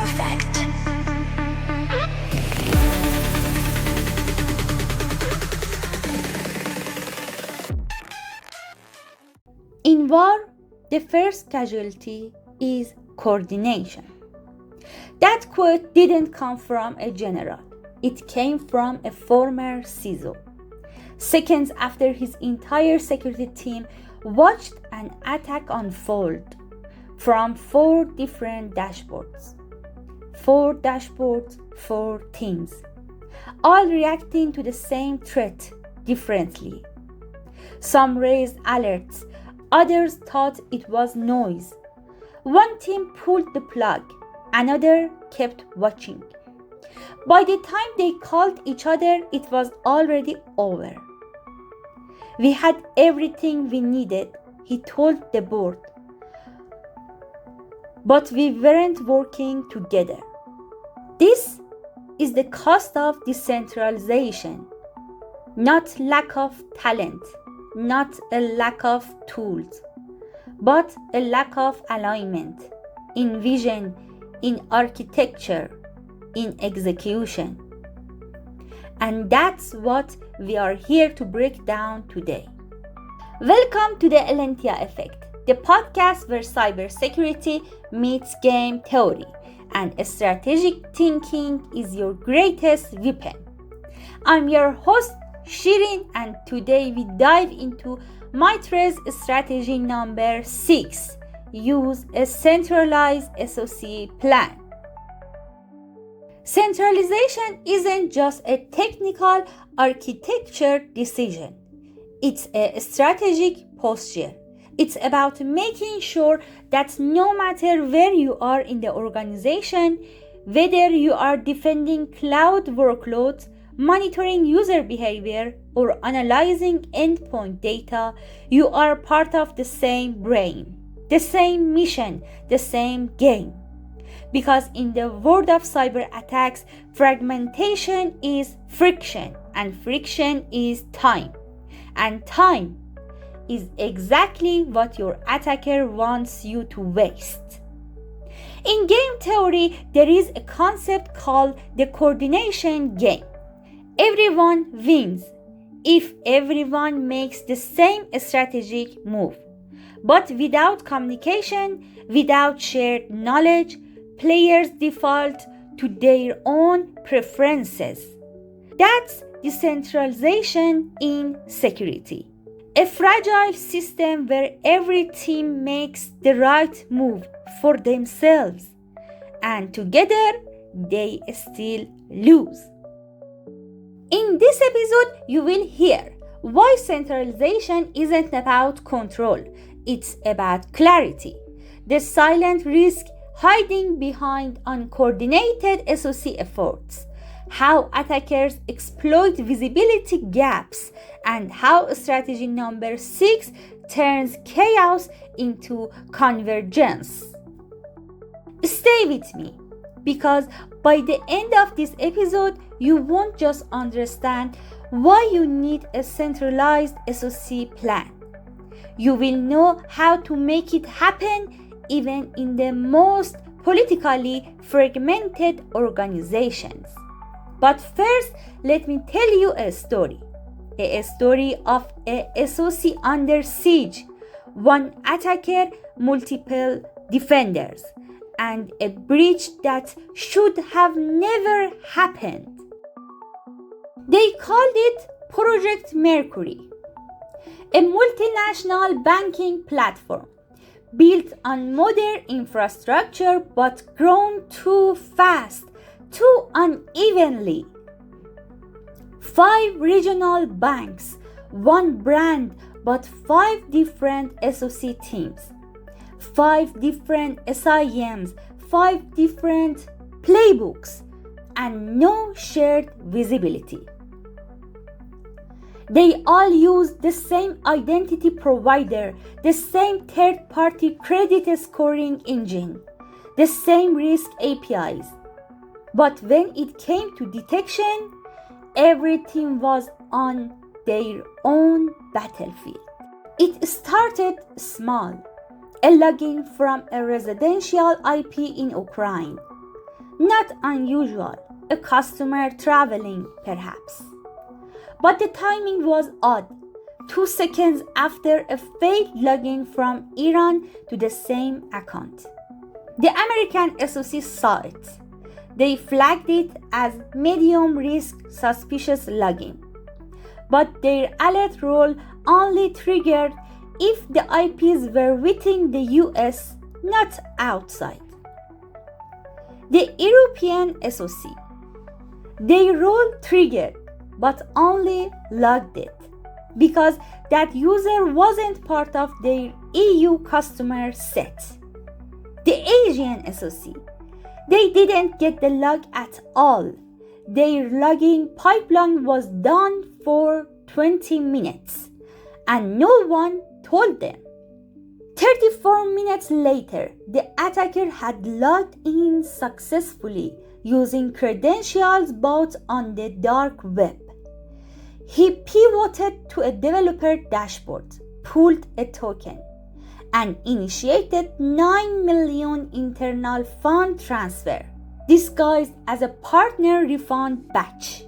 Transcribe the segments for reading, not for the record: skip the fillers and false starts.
Effect. In war, the first casualty is coordination. That quote didn't come from a general. It came from a former CISO. Seconds after his entire security team watched an attack unfold from 4 different dashboards. 4 dashboards, 4 teams, all reacting to the same threat differently. Some raised alerts, others thought it was noise. One team pulled the plug, another kept watching. By the time they called each other, it was already over. We had everything we needed, he told the board. But we weren't working together. This is the cost of decentralization. Not lack of talent, not a lack of tools, but a lack of alignment in vision, in architecture, in execution. And that's what we are here to break down today. Welcome to the Elentiya Effect, the podcast where cybersecurity meets game theory and strategic thinking is your greatest weapon. I'm your host Shirin, and today we dive into MITRE's strategy number 6, use a centralized SOC plan. Centralization isn't just a technical architecture decision. It's a strategic posture. It's about making sure that no matter where you are in the organization, whether you are defending cloud workloads, monitoring user behavior, or analyzing endpoint data, you are part of the same brain, the same mission, the same game. Because in the world of cyber attacks, fragmentation is friction, and friction is time. And time is exactly what your attacker wants you to waste. In game theory, there is a concept called the coordination game. Everyone wins if everyone makes the same strategic move. But without communication, without shared knowledge, players default to their own preferences. That's decentralization in security. A fragile system where every team makes the right move for themselves, and together they still lose. In this episode, you will hear why centralization isn't about control, it's about clarity. The silent risk hiding behind uncoordinated SOC efforts, how attackers exploit visibility gaps, and how strategy number 6 turns chaos into convergence. Stay with me, because by the end of this episode, you won't just understand why you need a centralized SOC plan. You will know how to make it happen even in the most politically fragmented organizations. But first, let me tell you a story of a SOC under siege, one attacker, multiple defenders, and a breach that should have never happened. They called it Project Mercury, a multinational banking platform built on modern infrastructure but grown too fast, too unevenly. 5 regional banks, 1 brand, but 5 different SOC teams, 5 different SIMs, 5 different playbooks, and no shared visibility. They all use the same identity provider, the same third-party credit scoring engine, the same risk APIs. But when it came to detection, everything was on their own battlefield. It started small, a login from a residential IP in Ukraine. Not unusual, a customer traveling perhaps. But the timing was odd. 2 seconds after a failed login from Iran to the same account. The American SOC saw it. They flagged it as medium risk suspicious login. But their alert rule only triggered if the IPs were within the US, not outside. The European SOC. Their rule triggered, but only logged it, because that user wasn't part of their EU customer set. The Asian SOC, they didn't get the log at all. Their logging pipeline was done for 20 minutes, and no one told them. 34 minutes later, the attacker had logged in successfully using credentials bought on the dark web. He pivoted to a developer dashboard, pulled a token, and initiated 9 million internal fund transfer, disguised as a partner refund batch.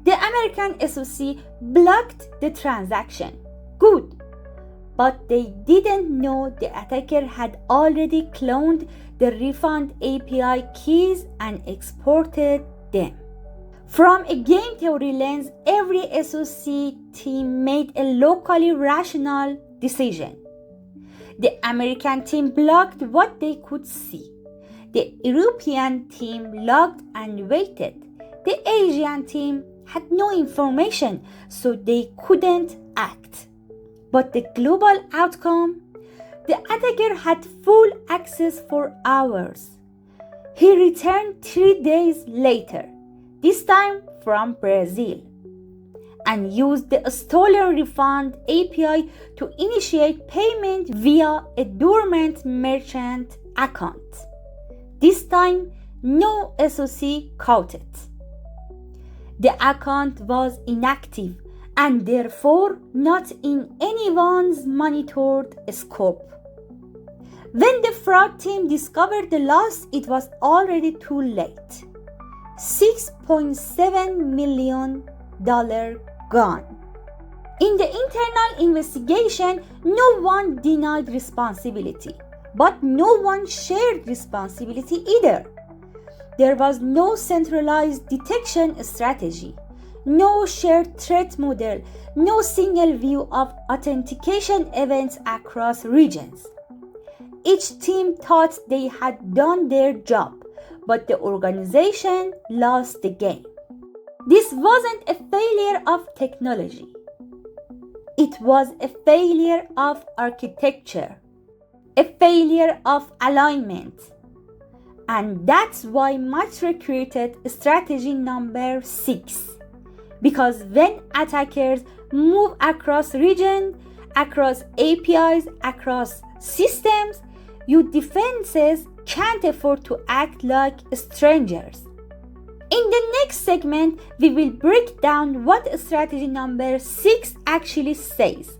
The American SOC blocked the transaction. Good. But they didn't know the attacker had already cloned the refund API keys and exported them. From a game theory lens, every SOC team made a locally rational decision. The American team blocked what they could see. The European team logged and waited. The Asian team had no information, so they couldn't act. But the global outcome? The attacker had full access for hours. He returned 3 days later, this time from Brazil, and used the stolen refund API to initiate payment via a dormant merchant account. This time, no SOC caught it. The account was inactive and therefore not in anyone's monitored scope. When the fraud team discovered the loss, it was already too late. $6.7 million gone. In the internal investigation, no one denied responsibility, but no one shared responsibility either. There was no centralized detection strategy, no shared threat model, no single view of authentication events across regions. Each team thought they had done their job, but the organization lost the game. This wasn't a failure of technology. It was a failure of architecture, a failure of alignment. And that's why MITRE created strategy number 6. Because when attackers move across regions, across APIs, across systems, your defenses can't afford to act like strangers. In the next segment, we will break down what strategy number 6 actually says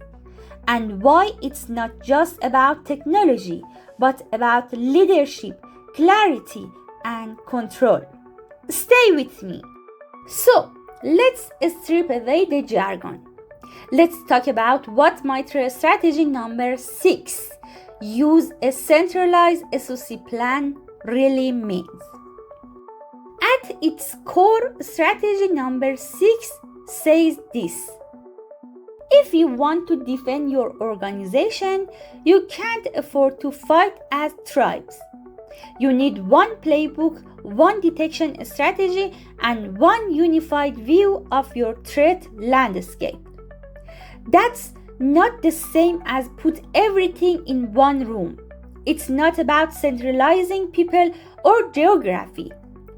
and why it's not just about technology, but about leadership, clarity, and control. Stay with me. So, let's strip away the jargon. Let's talk about what MITRE strategy number 6, use a centralized SOC plan, really means. At its core, strategy number 6 says this: if you want to defend your organization, you can't afford to fight as tribes. You need one playbook, one detection strategy, and one unified view of your threat landscape. That's not the same as put everything in one room. It's not about centralizing people or geography.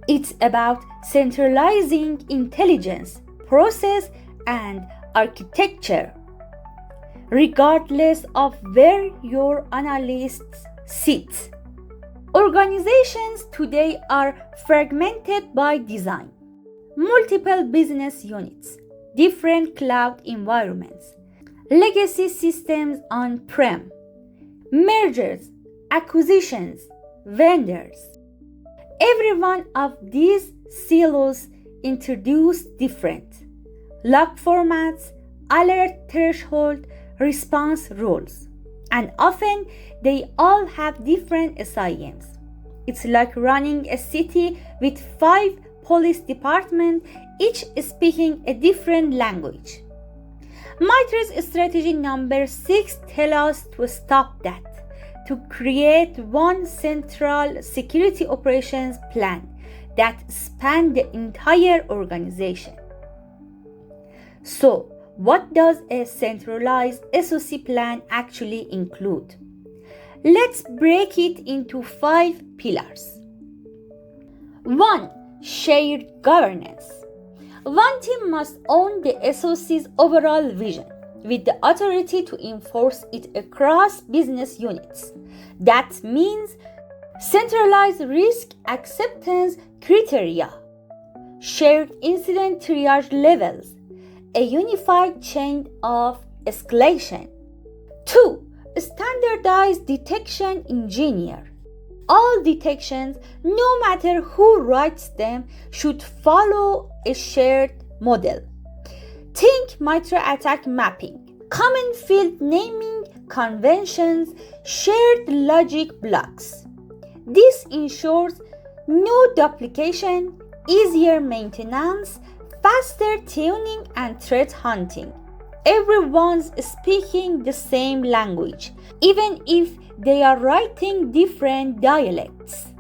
It's about centralizing intelligence, process, and architecture, regardless of where your analysts sit. Organizations today are fragmented by design. Multiple business units, different cloud environments, legacy systems on-prem, mergers, acquisitions, vendors. Every one of these silos introduce different log formats, alert threshold, response rules, and often they all have different SIMs. It's like running a city with 5 police departments, each speaking a different language. MITRE's strategy number 6 tells us to stop that, to create one central security operations plan that spans the entire organization. So, what does a centralized SOC plan actually include? Let's break it into 5 pillars. 1. Shared governance. One team must own the SOC's overall vision, with the authority to enforce it across business units. That means centralized risk acceptance criteria, shared incident triage levels, a unified chain of escalation. 2. Standardized detection engineer. All detections, no matter who writes them, should follow a shared model. Think MITRE attack mapping, common field naming conventions, shared logic blocks. This ensures no duplication, easier maintenance, faster tuning, and threat hunting. Everyone's speaking the same language, even if they are writing different dialects.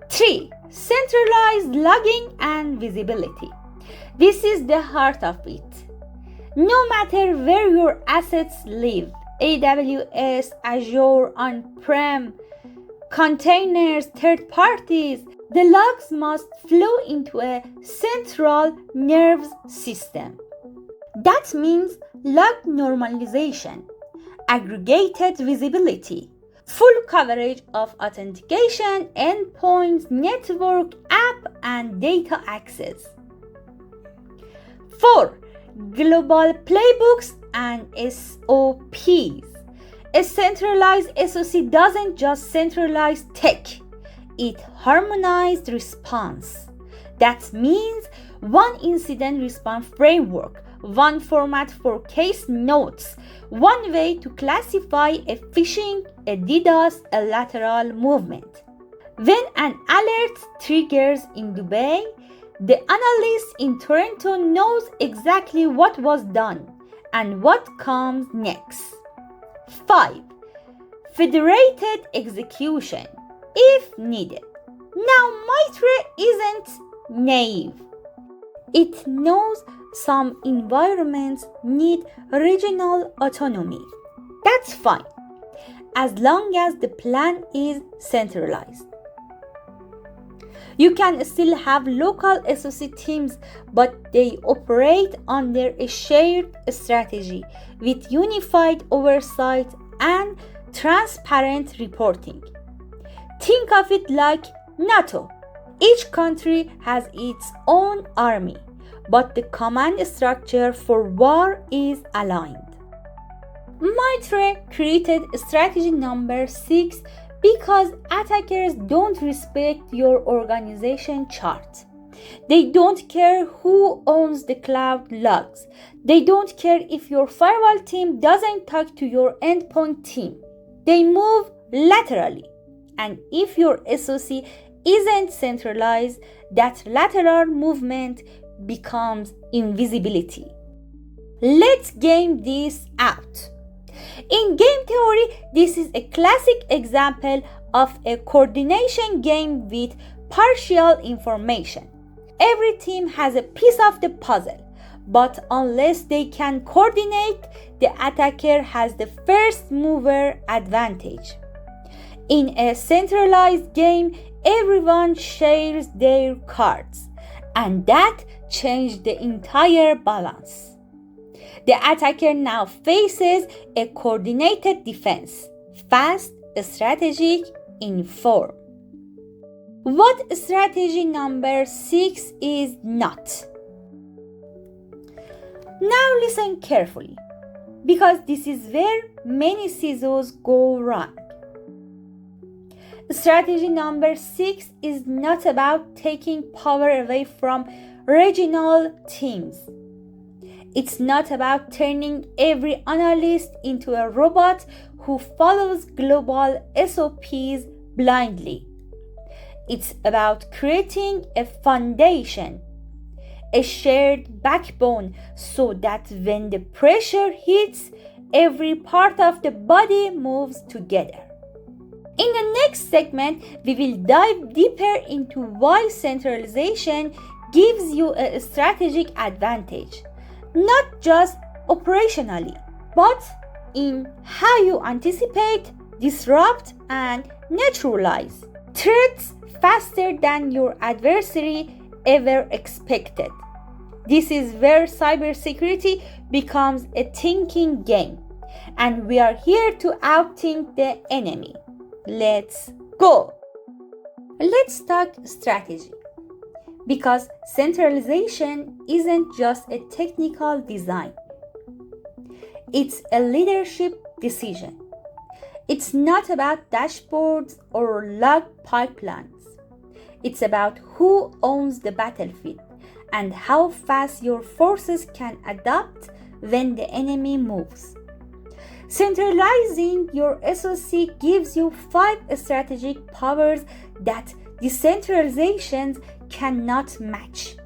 3. Centralized logging and visibility. This is the heart of it. No matter where your assets live, AWS, Azure, on-prem, containers, third parties, the logs must flow into a central nervous system. That means log normalization, aggregated visibility, full coverage of authentication, endpoints, network, app, and data access. 4. Global playbooks and SOPs. A centralized SOC doesn't just centralize tech, it harmonized response. That means one incident response framework, one format for case notes, one way to classify a phishing, a DDoS, a lateral movement. When an alert triggers in Dubai, the analyst in Toronto knows exactly what was done and what comes next. 5. Federated execution, if needed. Now, MITRE isn't naive. It knows some environments need regional autonomy. That's fine, as long as the plan is centralized. You can still have local SOC teams, but they operate under a shared strategy with unified oversight and transparent reporting. Think of it like NATO. Each country has its own army, but the command structure for war is aligned. MITRE created strategy number 6 because attackers don't respect your organization chart. They don't care who owns the cloud logs. They don't care if your firewall team doesn't talk to your endpoint team. They move laterally. And if your SOC isn't centralized, that lateral movement becomes invisibility. Let's game this out. In game theory, this is a classic example of a coordination game with partial information. Every team has a piece of the puzzle, but unless they can coordinate, the attacker has the first mover advantage. In a centralized game, everyone shares their cards, and that changed the entire balance. The attacker now faces a coordinated defense, fast, strategic, informed. What strategy number 6 is not? Now listen carefully, because this is where many CISOs go wrong. Strategy number 6 is not about taking power away from regional teams. It's not about turning every analyst into a robot who follows global SOPs blindly. It's about creating a foundation, a shared backbone, so that when the pressure hits, every part of the body moves together. In the next segment, we will dive deeper into why centralization gives you a strategic advantage, not just operationally, but in how you anticipate, disrupt, and neutralize threats faster than your adversary ever expected. This is where cybersecurity becomes a thinking game, and we are here to outthink the enemy. Let's go! Let's talk strategy, because centralization isn't just a technical design. It's a leadership decision. It's not about dashboards or log pipelines. It's about who owns the battlefield and how fast your forces can adapt when the enemy moves. Centralizing your SOC gives you 5 strategic powers that decentralizations cannot match.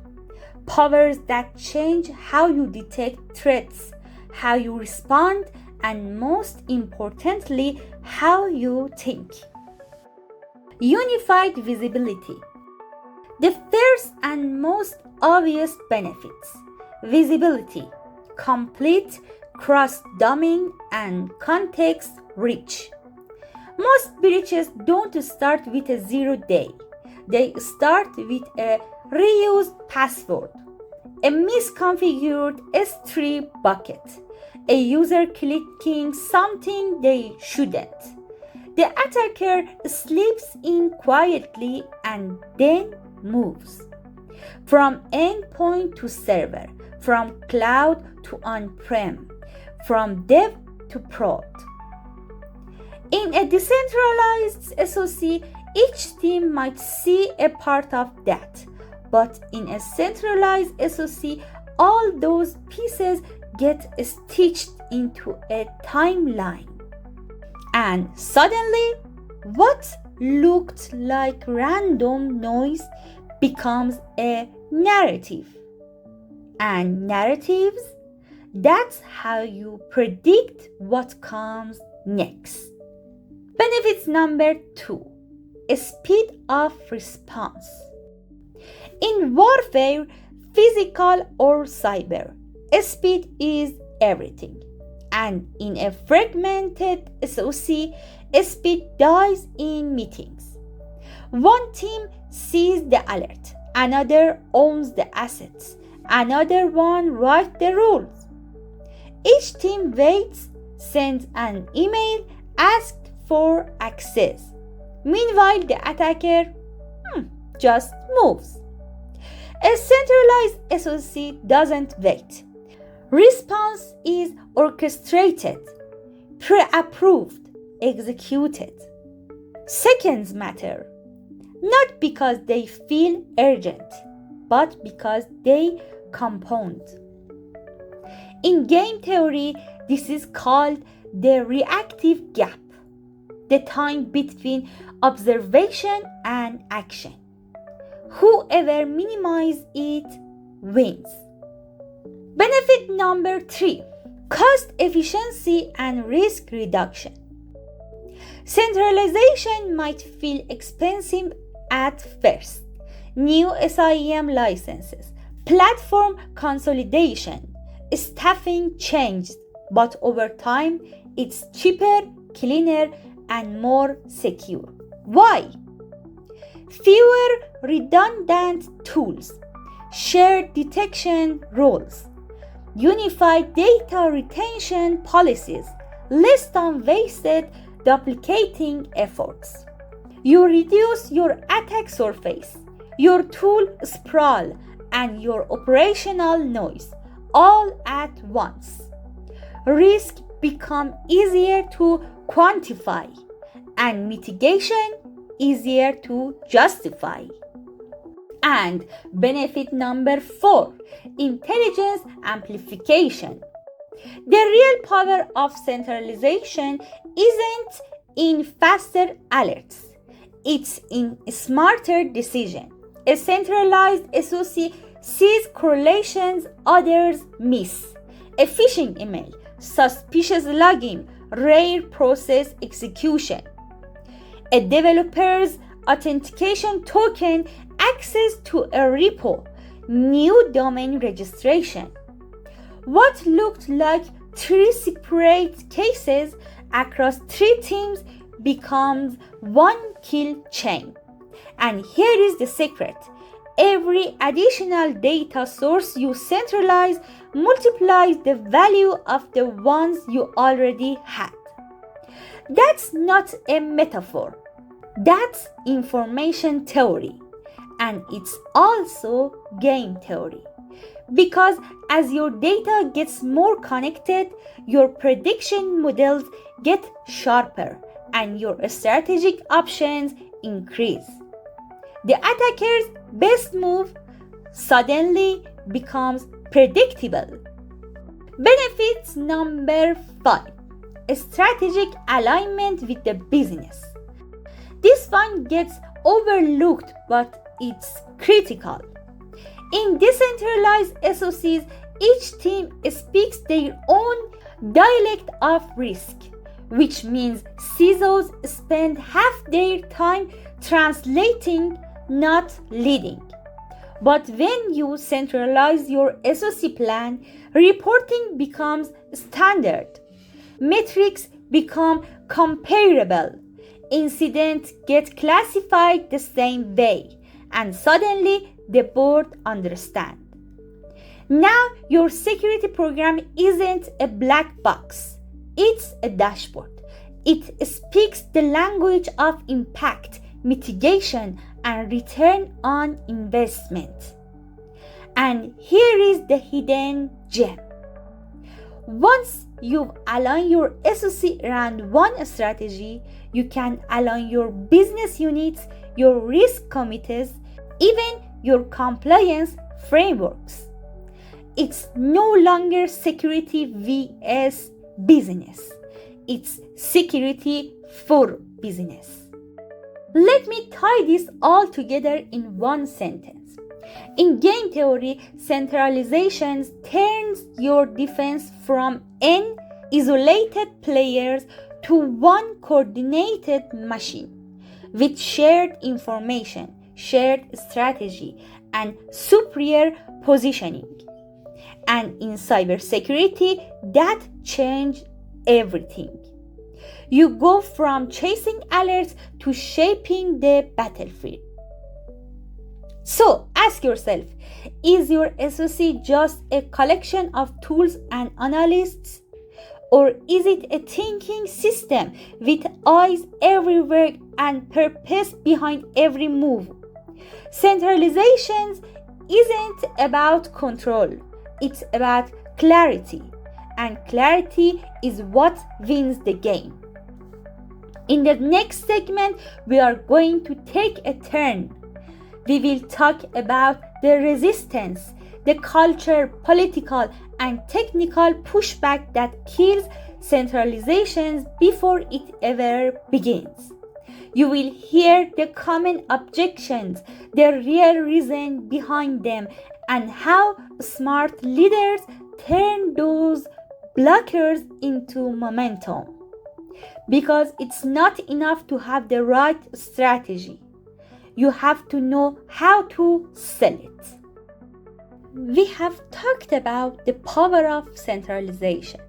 Powers that change how you detect threats, how you respond, and most importantly, how you think. Unified visibility. The first and most obvious benefits: visibility, complete cross-domain and context reach. Most breaches don't start with a 0 day. They start with a reused password, a misconfigured S3 bucket, a user clicking something they shouldn't. The attacker slips in quietly and then moves from endpoint to server, from cloud to on-prem, from dev to prod. In a decentralized SOC, each team might see a part of that, but in a centralized SOC, all those pieces get stitched into a timeline. And suddenly, what looked like random noise becomes a narrative. And narratives, that's how you predict what comes next. Benefits number 2: speed of response. In warfare, physical or cyber, speed is everything. And in a fragmented SOC, speed dies in meetings. One team sees the alert, another owns the assets, another one writes the rules. Each team waits, sends an email, asks for access. Meanwhile, the attacker just moves. A centralized SOC doesn't wait. Response is orchestrated, pre-approved, executed. Seconds matter, not because they feel urgent, but because they compound. In game theory, this is called the reactive gap, the time between observation and action. Whoever minimizes it wins. Benefit number 3: cost efficiency and risk reduction. Centralization might feel expensive at first. New SIEM licenses, platform consolidation, staffing changes, but over time it's cheaper, cleaner, and more secure. Why? Fewer redundant tools, shared detection roles, unified data retention policies, less time wasted duplicating efforts. You reduce your attack surface, your tool sprawl, and your operational noise all at once. Risk become easier to quantify, and mitigation easier to justify. And benefit number 4, intelligence amplification. The real power of centralization isn't in faster alerts, it's in smarter decision. A centralized SOC sees correlations others miss. A phishing email, suspicious login, rare process execution. A developer's authentication token access to a repo, new domain registration. What looked like 3 separate cases across 3 teams becomes one kill chain. And here is the secret. Every additional data source you centralize multiplies the value of the ones you already had. That's not a metaphor. That's information theory. And it's also game theory. Because as your data gets more connected, your prediction models get sharper and your strategic options increase. The attacker's best move suddenly becomes predictable. Benefits number 5, strategic alignment with the business. This one gets overlooked, but it's critical. In decentralized SOCs, each team speaks their own dialect of risk, which means CISOs spend half their time translating, not leading. But when you centralize your SOC plan, reporting becomes standard. Metrics become comparable. Incidents get classified the same way, and suddenly the board understands. Now your security program isn't a black box, it's a dashboard. It speaks the language of impact, mitigation, and return on investment. And here is the hidden gem. Once you align your SOC around one strategy, you can align your business units, your risk committees, even your compliance frameworks. It's no longer security vs business. It's security for business. Let me tie this all together in one sentence. In game theory, centralization turns your defense from n isolated players to one coordinated machine with shared information, shared strategy, and superior positioning. And in cybersecurity, that changed everything. You go from chasing alerts to shaping the battlefield. So ask yourself, is your SOC just a collection of tools and analysts? Or is it a thinking system with eyes everywhere and purpose behind every move? Centralization isn't about control, it's about clarity. And clarity is what wins the game. In the next segment, we are going to take a turn. We will talk about the resistance, the culture, political, and technical pushback that kills centralizations before it ever begins. You will hear the common objections, the real reason behind them, and how smart leaders turn those blockers into momentum. Because it's not enough to have the right strategy. You have to know how to sell it. We have talked about the power of centralization,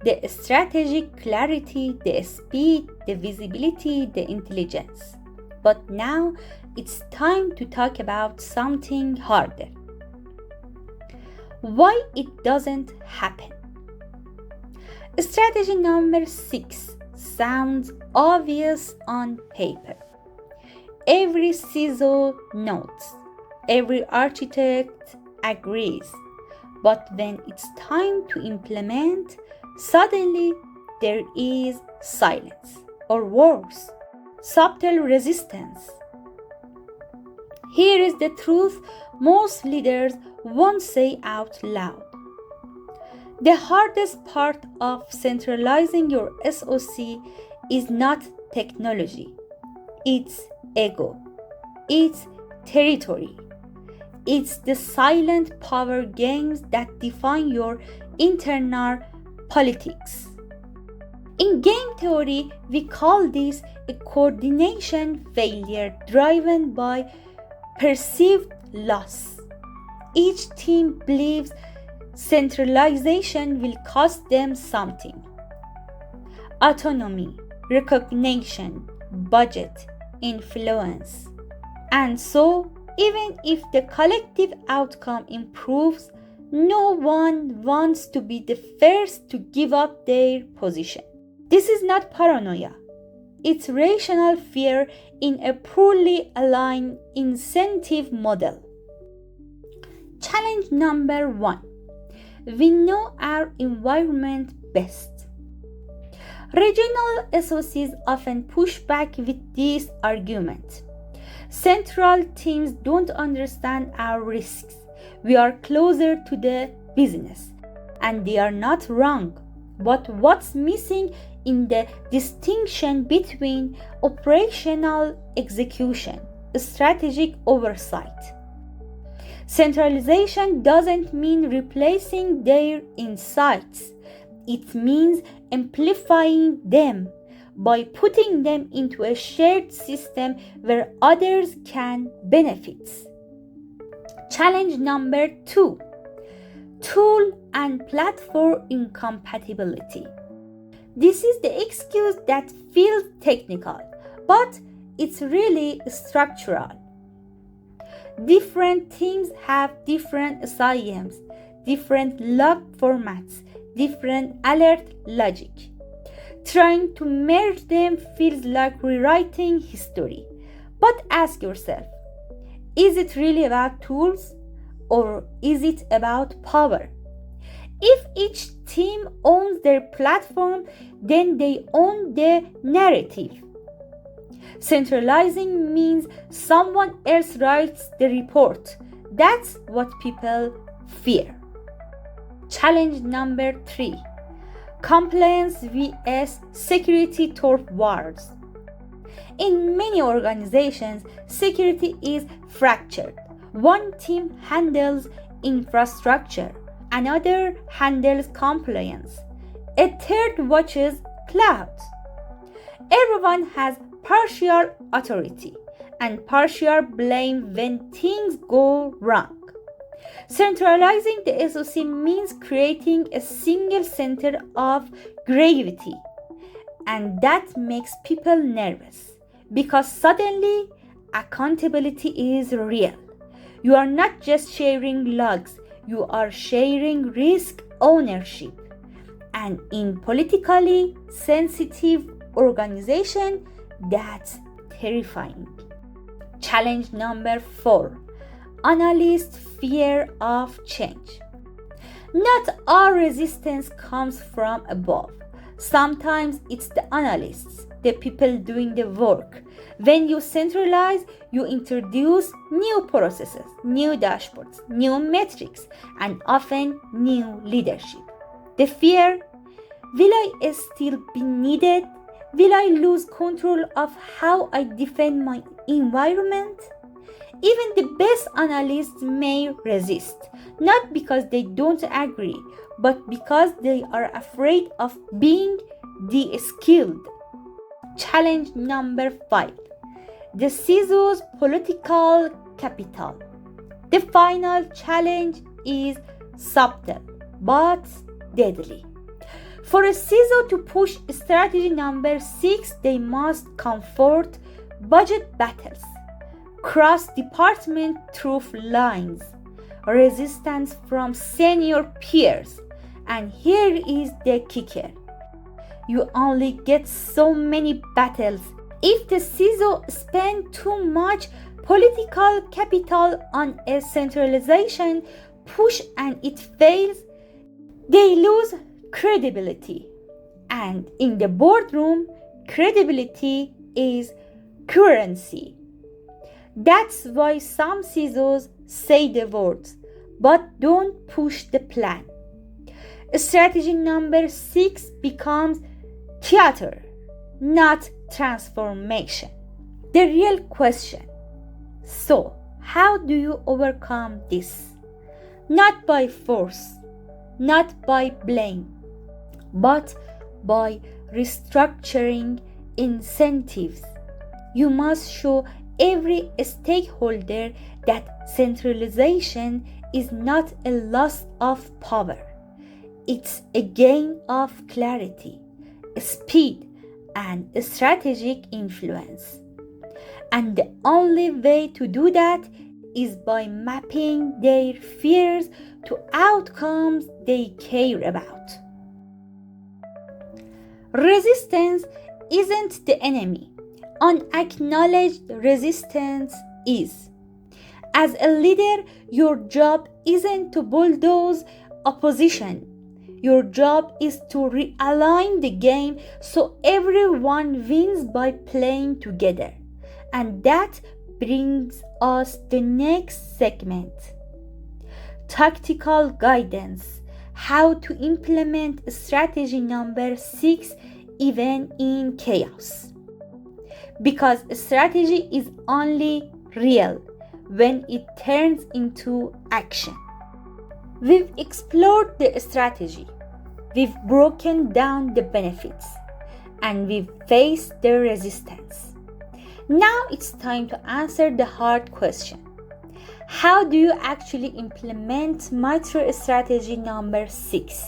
the strategic clarity, the speed, the visibility, the intelligence. But now it's time to talk about something harder. Why it doesn't happen. Strategy number 6 sounds obvious on paper. Every CISO notes, every architect agrees, but when it's time to implement, suddenly there is silence, or worse, subtle resistance. Here is the truth most leaders won't say out loud. The hardest part of centralizing your SOC is not technology. It's ego. It's territory. It's the silent power games that define your internal politics. In game theory, we call this a coordination failure driven by perceived loss. Each team believes centralization will cost them something. Autonomy, recognition, budget, influence. And so, even if the collective outcome improves, no one wants to be the first to give up their position. This is not paranoia. It's rational fear in a poorly aligned incentive model. Challenge number 1. We know our environment best. Regional SOCs often push back with this argument. Central teams don't understand our risks. We are closer to the business. And they are not wrong. But what's missing in the distinction between operational execution, strategic oversight? Centralization doesn't mean replacing their insights. It means amplifying them by putting them into a shared system where others can benefit. Challenge number 2. Tool and platform incompatibility. This is the excuse that feels technical, but it's really structural. Different teams have different SIEMs, different log formats, different alert logic. Trying to merge them feels like rewriting history. But ask yourself, is it really about tools or is it about power? If each team owns their platform, then they own the narrative. Centralizing means someone else writes the report. That's what people fear. Challenge number 3. Compliance vs. security turf wars. In many organizations, security is fractured. One team handles infrastructure, another handles compliance, a third watches cloud. Everyone has partial authority and partial blame when things go wrong. Centralizing the SOC means creating a single center of gravity, and that makes people nervous because suddenly accountability is real. You are not just sharing logs, you are sharing risk ownership. And in politically sensitive organization, that's terrifying. Challenge number 4. Analyst fear of change. Not all resistance comes from above. Sometimes it's the analysts, the people doing the work. When you centralize, you introduce new processes, new dashboards, new metrics, and often new leadership. The fear, will I still be needed? Will I lose control of how I defend my environment? Even the best analysts may resist, not because they don't agree, but because they are afraid of being de-skilled. Challenge number 5. The CISO's political capital. The final challenge is subtle but deadly. For a CISO to push strategy number 6, they must comfort budget battles, cross-department truth lines, resistance from senior peers. And here is the kicker. You only get so many battles. If the CISO spends too much political capital on a centralization push and it fails, they lose credibility. And in the boardroom, credibility is currency. That's why some CISOs say the words, but don't push the plan. Strategy number 6 becomes theater, not transformation. The real question: so, how do you overcome this? Not by force, not by blame, but by restructuring incentives. You must show every stakeholder that centralization is not a loss of power. It's a gain of clarity, speed, and strategic influence. And the only way to do that is by mapping their fears to outcomes they care about. Resistance isn't the enemy. Unacknowledged resistance is. As a leader, your job isn't to bulldoze opposition. Your job is to realign the game so everyone wins by playing together. And that brings us the next segment. Tactical guidance. How to implement strategy number 6 even in chaos. Because strategy is only real when it turns into action. We've explored the strategy, we've broken down the benefits, and we've faced the resistance. Now it's time to answer the hard question. How do you actually implement MITRE strategy number 6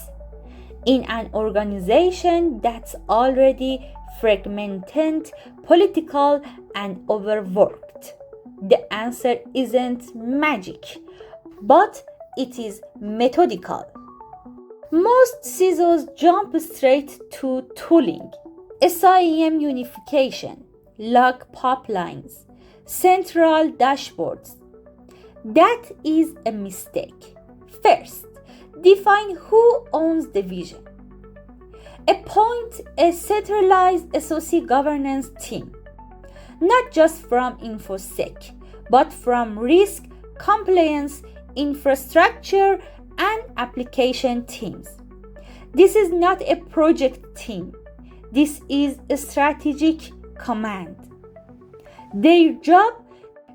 in an organization that's already fragmented, political, and overworked? The answer isn't magic, but it is methodical. Most CISOs jump straight to tooling, SIEM unification, log pipelines, central dashboards. That is a mistake. First, define who owns the vision. Appoint a centralized SOC governance team, not just from InfoSec, but from risk, compliance, infrastructure, and application teams. This is not a project team. This is a strategic command. Their job: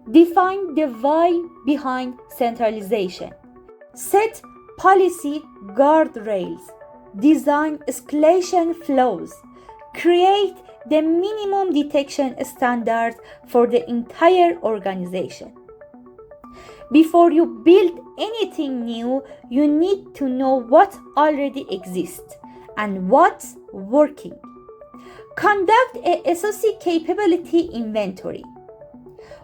define the why behind centralization, set policy guardrails, design escalation flows, create the minimum detection standards for the entire organization. Before you build anything new, you need to know what already exists and what's working. Conduct a SOC capability inventory.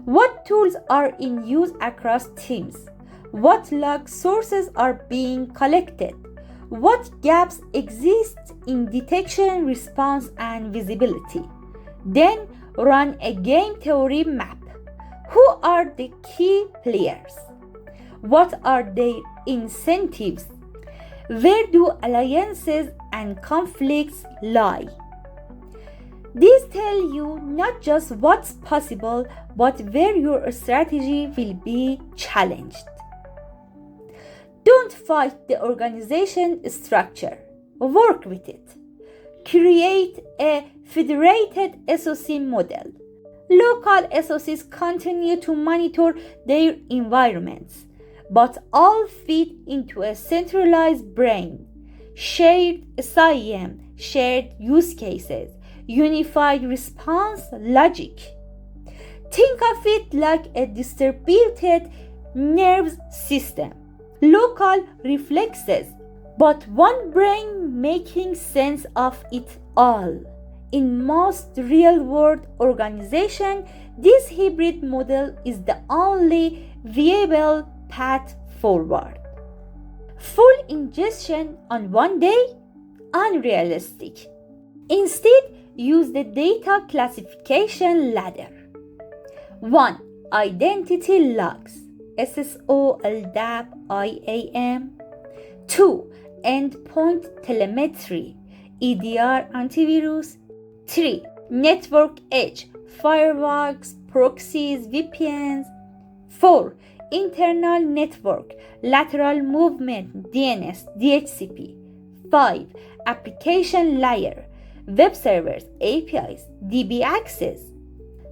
What tools are in use across teams? What log sources are being collected? What gaps exist in detection, response, and visibility? Then run a game theory map. Who are the key players? What are their incentives? Where do alliances and conflicts lie? These tell you not just what's possible, but where your strategy will be challenged. Don't fight the organization structure. Work with it. Create a federated SOC model. Local SOCs continue to monitor their environments, but all feed into a centralized brain. Shared SIEM, shared use cases, unified response logic. Think of it like a distributed nervous system. Local reflexes, but one brain making sense of it all. In most real-world organizations, this hybrid model is the only viable path forward. Full ingestion on one day? Unrealistic. Instead, use the data classification ladder. 1. Identity logs. SSO, LDAP, IAM. 2. Endpoint telemetry. EDR, antivirus. 3. Network edge, firewalls, proxies, VPNs. 4. Internal network, lateral movement, DNS, DHCP. 5. Application layer, web servers, APIs, DB access.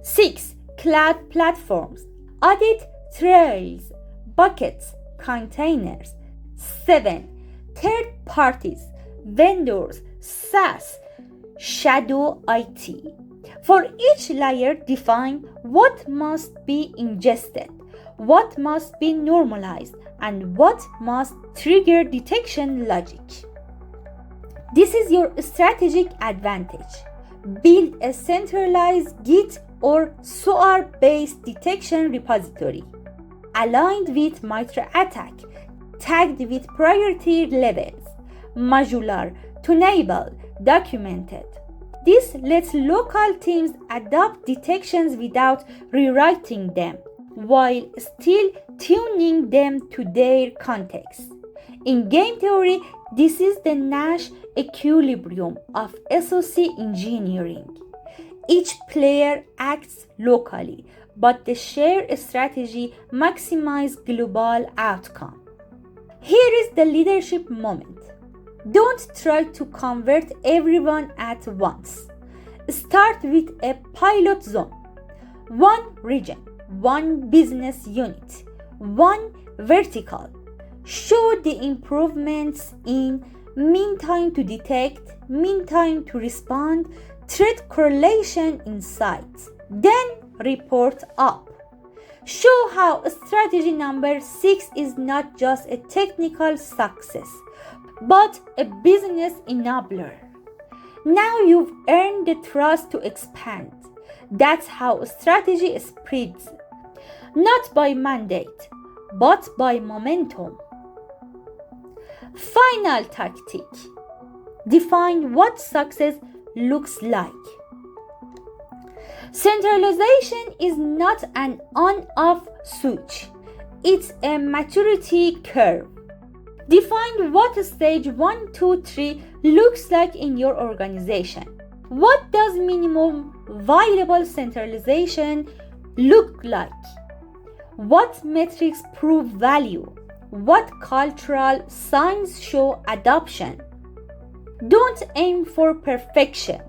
6. Cloud platforms, audit trails, buckets, containers. 7. Third parties, vendors, SaaS, shadow IT. For each layer, define what must be ingested, what must be normalized, and what must trigger detection logic. This is your strategic advantage. Build a centralized Git or SOAR-based detection repository, aligned with MITRE attack, tagged with priority levels, modular, tunable, documented. This lets local teams adopt detections without rewriting them, while still tuning them to their context. In game theory, this is the Nash equilibrium of SOC engineering. Each player acts locally, but the shared strategy maximizes global outcome. Here is the leadership moment. Don't try to convert everyone at once. Start with a pilot zone. One region, one business unit, one vertical. Show the improvements in mean time to detect, mean time to respond, threat correlation insights. Then report up. Show how strategy number 6 is not just a technical success, but a business enabler. Now you've earned the trust to expand. That's how strategy spreads, not by mandate, but by momentum. Final tactic. Define what success looks like. Centralization is not an on-off switch. It's a maturity curve. Define what stage 1, 2, 3 looks like in your organization. What does minimum viable centralization look like? What metrics prove value? What cultural signs show adoption? Don't aim for perfection.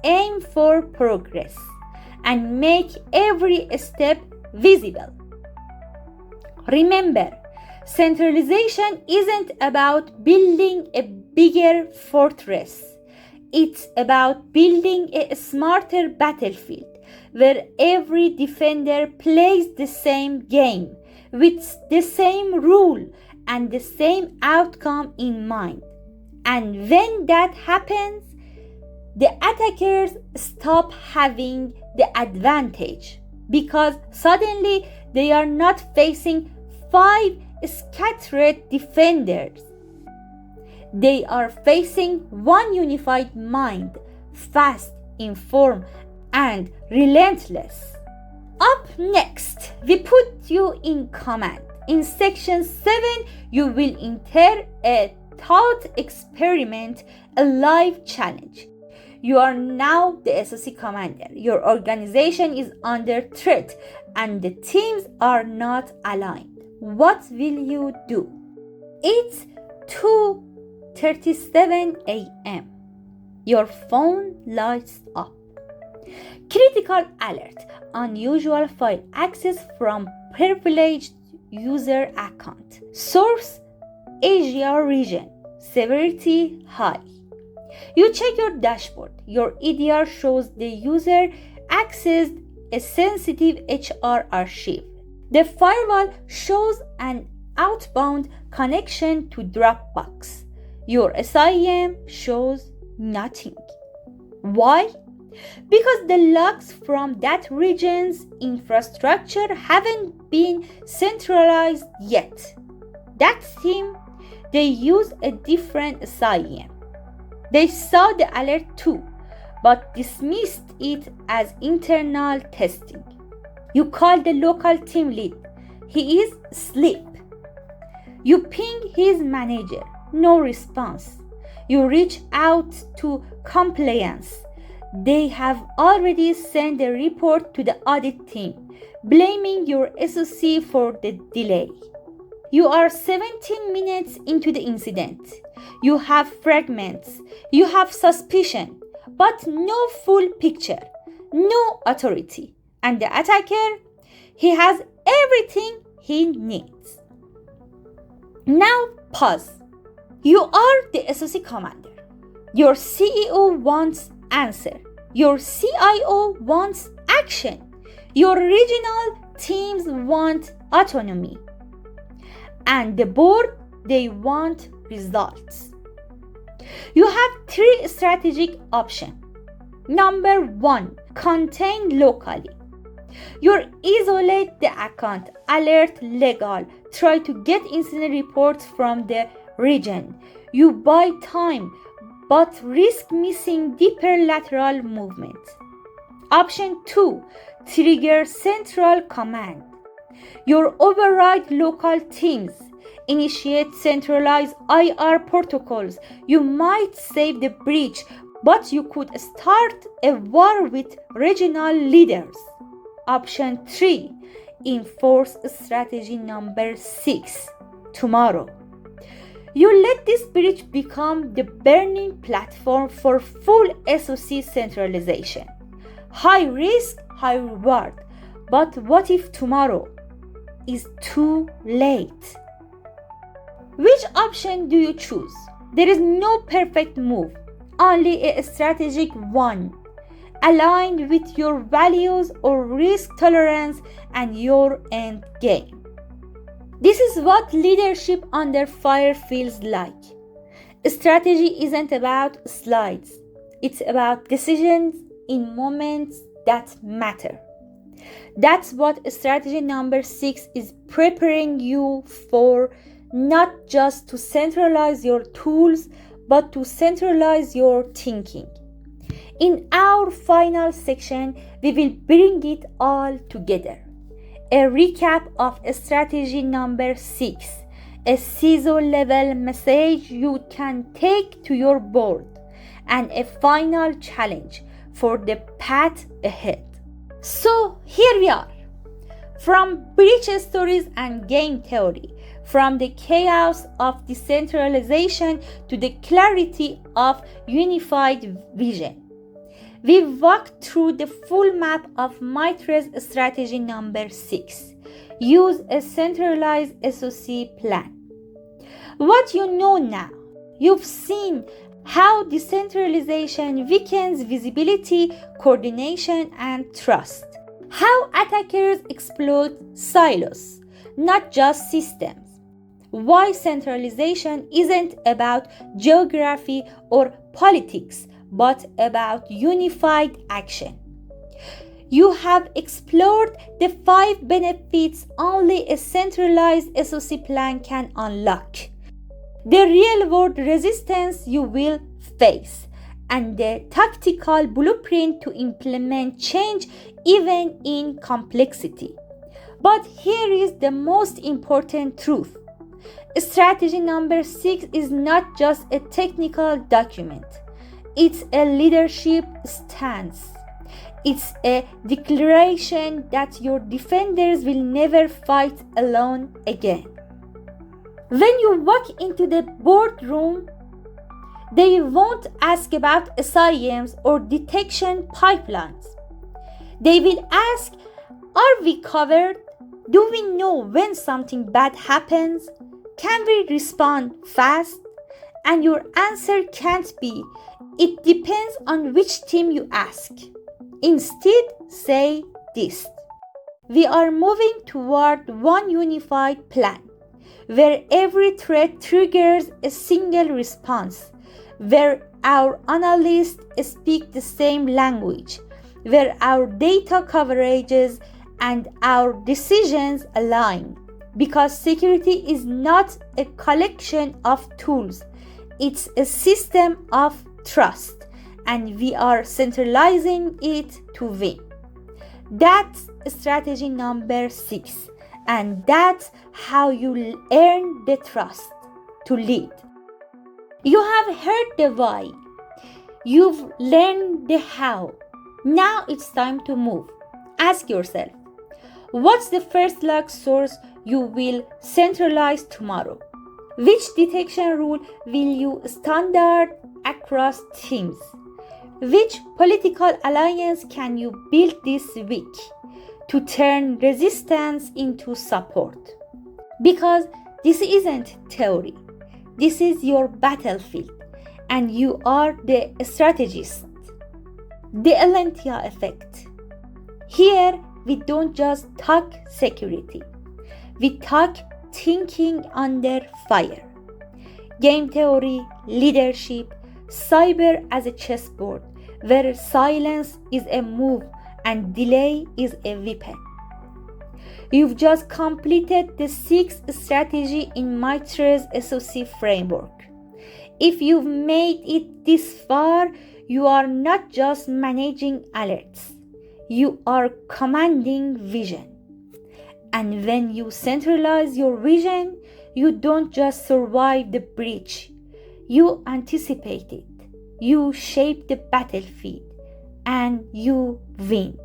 Aim for progress and make every step visible. Remember, centralization isn't about building a bigger fortress. It's about building a smarter battlefield where every defender plays the same game with the same rule and the same outcome in mind. And when that happens, the attackers stop having the advantage because suddenly they are not facing 5 scattered defenders. They are facing one unified mind, fast, informed, and relentless. Up next, we put you in command. In section 7, you will enter a thought experiment, a live challenge. You are now the SOC commander. Your organization is under threat and the teams are not aligned. What will you do? It's 2:37 a.m. Your phone lights up. Critical alert. Unusual file access from privileged user account. Source: Asia region. Severity high. You check your dashboard. Your EDR shows the user accessed a sensitive HR archive. The firewall shows an outbound connection to Dropbox. Your SIEM shows nothing. Why? Because the logs from that region's infrastructure haven't been centralized yet. That team, they use a different SIEM. They saw the alert too, but dismissed it as internal testing. You call the local team lead. He is asleep. You ping his manager. No response. You reach out to compliance. They have already sent a report to the audit team, blaming your SOC for the delay. You are 17 minutes into the incident. You have fragments, you have suspicion, but no full picture, no authority. And the attacker, he has everything he needs. Now pause. You are the SOC commander. Your CEO wants answer. Your CIO wants action. Your regional teams want autonomy. And the board, they want results. You have three strategic options. Number 1, contain locally. You isolate the account, alert legal, try to get incident reports from the region. You buy time, but risk missing deeper lateral movement. Option 2, trigger central command. You override local teams, initiate centralized IR protocols. You might save the breach, but you could start a war with regional leaders. Option 3, enforce strategy number 6, tomorrow. You let this breach become the burning platform for full SOC centralization. High risk, high reward. But what if tomorrow is too late? Which option do you choose? There is no perfect move, only a strategic one, aligned with your values or risk tolerance and your end game. This is what leadership under fire feels like. Strategy isn't about slides. It's about decisions in moments that matter. That's what strategy number 6 is preparing you for, not just to centralize your tools, but to centralize your thinking. In our final section, we will bring it all together. A recap of strategy number 6, a CISO level message you can take to your board, and a final challenge for the path ahead. So here we are. From breach stories and game theory, from the chaos of decentralization to the clarity of unified vision. We walked through the full map of MITRE's strategy number 6. Use a centralized SOC plan. What you know now, you've seen how decentralization weakens visibility, coordination, and trust. How attackers exploit silos, not just systems. Why centralization isn't about geography or politics, but about unified action. You have explored the 5 benefits only a centralized SOC plan can unlock, the real-world resistance you will face, and the tactical blueprint to implement change even in complexity. But here is the most important truth. Strategy number 6 is not just a technical document. It's a leadership stance. It's a declaration that your defenders will never fight alone again. When you walk into the boardroom, they won't ask about SIEMs or detection pipelines. They will ask, are we covered? Do we know when something bad happens? Can we respond fast? And your answer can't be, it depends on which team you ask. Instead, say this. We are moving toward one unified plan, where every threat triggers a single response, where our analysts speak the same language, where our data coverages and our decisions align. Because security is not a collection of tools, it's a system of trust, and we are centralizing it to win. That's strategy number 6, and that's how you earn the trust to lead. You have heard the why. You've learned the how. Now it's time to move. Ask yourself, what's the first log source you will centralize tomorrow? Which detection rule will you standard across teams? Which political alliance can you build this week to turn resistance into support? Because this isn't theory. This is your battlefield, and you are the strategist. The Elentiya Effect. Here, we don't just talk security. We talk thinking under fire. Game theory, leadership, cyber as a chessboard, where silence is a move and delay is a weapon. You've just completed the 6th strategy in MITRE's SOC framework. If you've made it this far, you are not just managing alerts. You are commanding vision. And when you centralize your vision, you don't just survive the breach. You anticipate it. You shape the battlefield. And you win.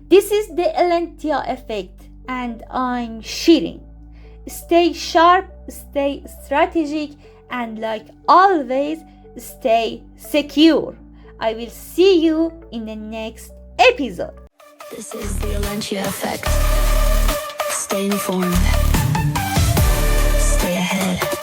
This is the Elentiya Effect, and I'm Shirin. Stay sharp, stay strategic, and like always, stay secure. I will see you in the next episode. This is the Elentiya Effect. Stay informed. Stay ahead.